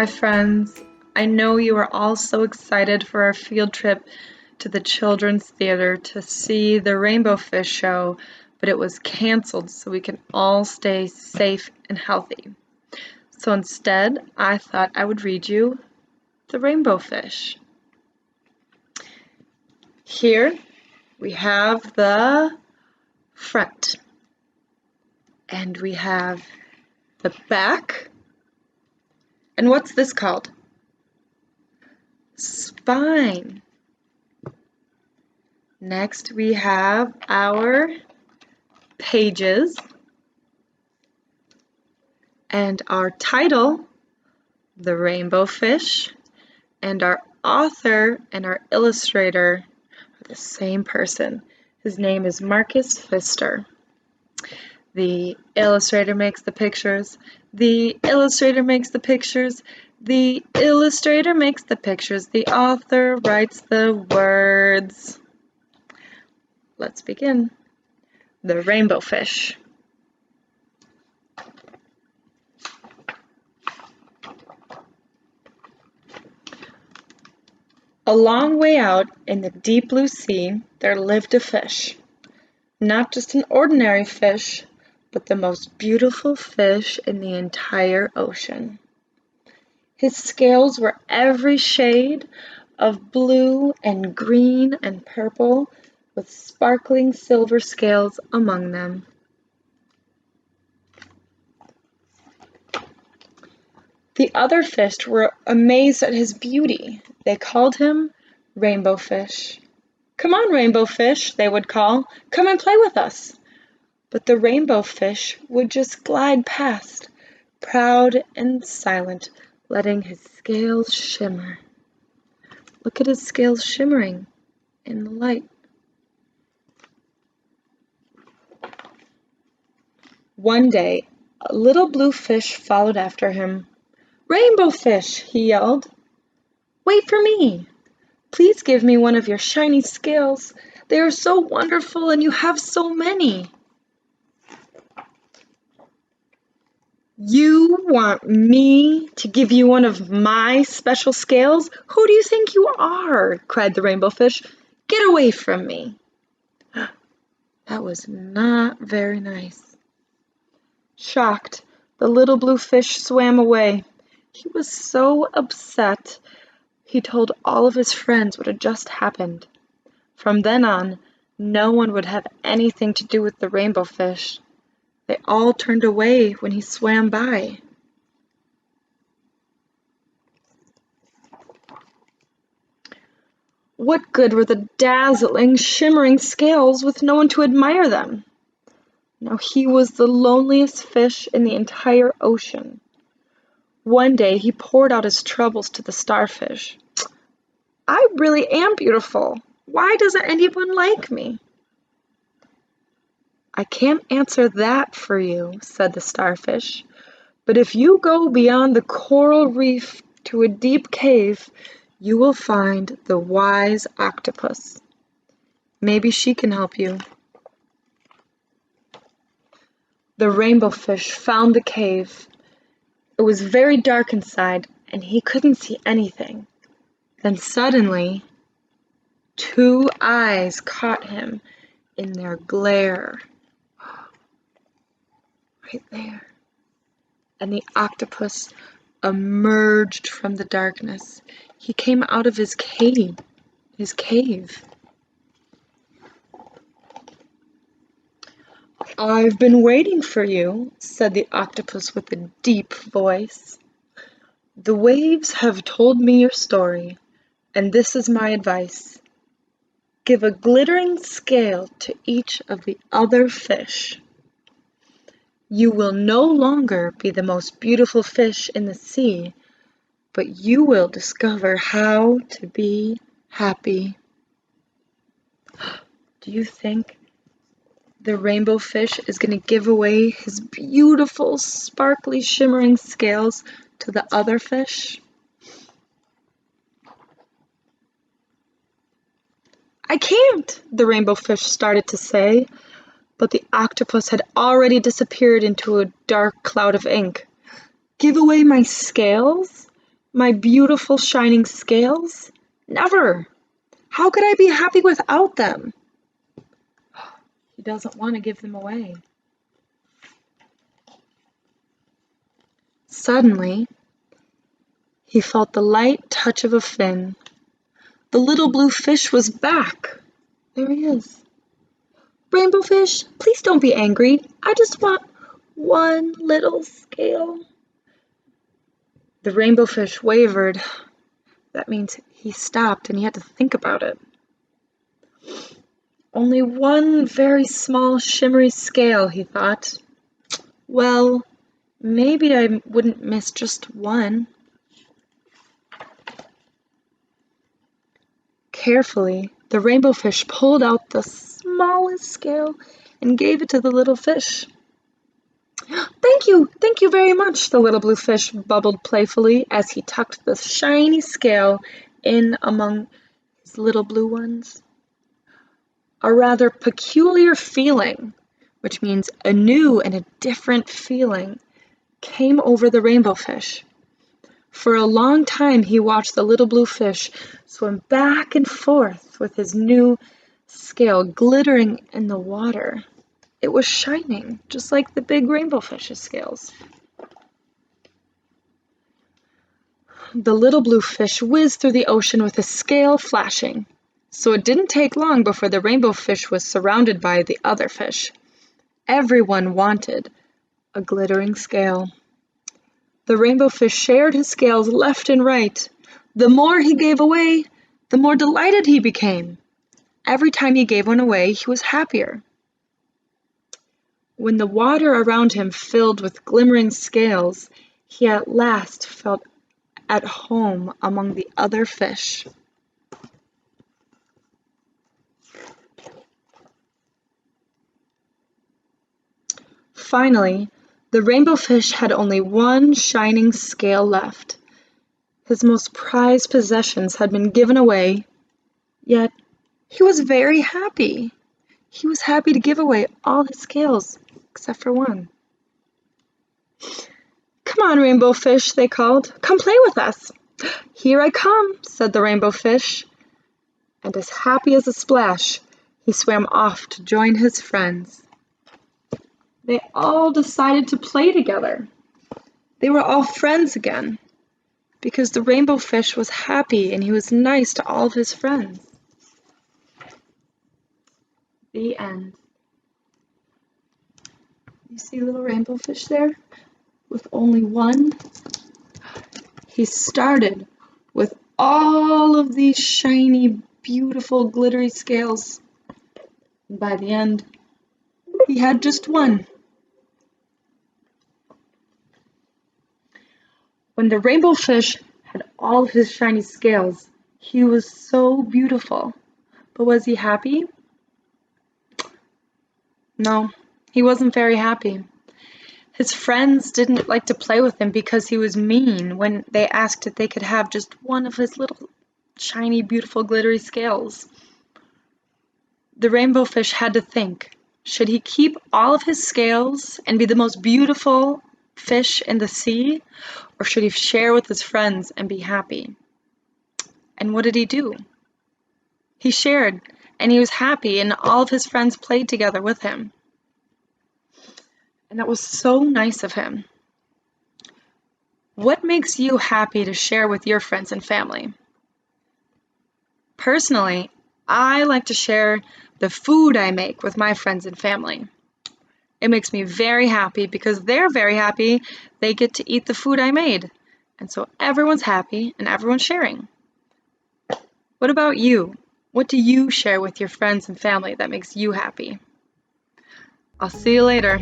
friends. I know you are all so excited for our field trip to the Children's Theater to see the Rainbow Fish show, but it was canceled so we can all stay safe and healthy. So instead, I thought I would read you the Rainbow Fish. Here we have the front, and we have the back. And what's this called? Spine. Next we have our pages and our title, The Rainbow Fish, and our author and our illustrator are the same person. His name is Marcus Pfister. The illustrator makes the pictures. The illustrator makes the pictures. The illustrator makes the pictures. The author writes the words. Let's begin. The Rainbow Fish. A long way out in the deep blue sea, there lived a fish. Not just an ordinary fish, but the most beautiful fish in the entire ocean. His scales were every shade of blue and green and purple, with sparkling silver scales among them. The other fish were amazed at his beauty. They called him Rainbow Fish. "Come on, Rainbow Fish," they would call. "Come and play with us." But the Rainbow Fish would just glide past, proud and silent, letting his scales shimmer. Look at his scales shimmering in the light. One day, a little blue fish followed after him. "Rainbow Fish," he yelled, "wait for me. Please give me one of your shiny scales. They are so wonderful and you have so many." "You want me to give you one of my special scales? Who do you think you are?" cried the Rainbow Fish. "Get away from me." That was not very nice. Shocked, the little blue fish swam away. He was so upset. He told all of his friends what had just happened. From then on, no one would have anything to do with the Rainbow Fish. They all turned away when he swam by. What good were the dazzling, shimmering scales with no one to admire them? Now he was the loneliest fish in the entire ocean. One day he poured out his troubles to the starfish. "I really am beautiful. Why doesn't anyone like me?" "I can't answer that for you," said the starfish, "but if you go beyond the coral reef to a deep cave, you will find the wise octopus. Maybe she can help you." The Rainbow Fish found the cave. It was very dark inside, and he couldn't see anything. Then suddenly, two eyes caught him in their glare. Right there. And the octopus emerged from the darkness. He came out of his cave. "I've been waiting for you," said the octopus with a deep voice. "The waves have told me your story, and this is my advice. Give a glittering scale to each of the other fish. You will no longer be the most beautiful fish in the sea, but you will discover how to be happy." Do you think the Rainbow Fish is going to give away his beautiful, sparkly, shimmering scales to the other fish? "I can't," the Rainbow Fish started to say, but the octopus had already disappeared into a dark cloud of ink. "Give away my scales? My beautiful shining scales? Never! How could I be happy without them? He doesn't want to give them away. Suddenly, he felt the light touch of a fin. The little blue fish was back. There he is. Rainbow fish, please don't be angry. I just want one little scale. The rainbow fish wavered. That means he stopped and he had to think about it. Only one very small shimmery scale, he thought. Well, maybe I wouldn't miss just one. Carefully, the rainbow fish pulled out the smallest scale and gave it to the little fish. Thank you very much, the little blue fish bubbled playfully as he tucked the shiny scale in among his little blue ones. A rather peculiar feeling, which means a new and a different feeling, came over the rainbow fish. For a long time he watched the little blue fish swim back and forth with his new scale glittering in the water. It was shining, just like the big rainbow fish's scales. The little blue fish whizzed through the ocean with his scale flashing, so it didn't take long before the rainbow fish was surrounded by the other fish. Everyone wanted a glittering scale. The rainbow fish shared his scales left and right. The more he gave away, the more delighted he became. Every time he gave one away, he was happier. When the water around him filled with glimmering scales, he at last felt at home among the other fish. Finally, the rainbow fish had only one shining scale left. His most prized possessions had been given away, yet he was very happy. He was happy to give away all his scales, except for one. Come on, rainbow fish, they called. Come play with us. Here I come, said the rainbow fish. And as happy as a splash, he swam off to join his friends. They all decided to play together. They were all friends again, because the rainbow fish was happy and he was nice to all of his friends. The end. You see little rainbow fish there with only one? He started with all of these shiny, beautiful, glittery scales. And by the end, he had just one. When the rainbow fish had all of his shiny scales, he was so beautiful. But was he happy? No, he wasn't very happy. His friends didn't like to play with him because he was mean when they asked if they could have just one of his little shiny, beautiful, glittery scales. The rainbow fish had to think, should he keep all of his scales and be the most beautiful fish in the sea, or should he share with his friends and be happy? And what did he do? He shared, and he was happy, and all of his friends played together with him. And that was so nice of him. What makes you happy to share with your friends and family? Personally, I like to share the food I make with my friends and family. It makes me very happy because they're very happy they get to eat the food I made. And so everyone's happy and everyone's sharing. What about you? What do you share with your friends and family that makes you happy? I'll see you later.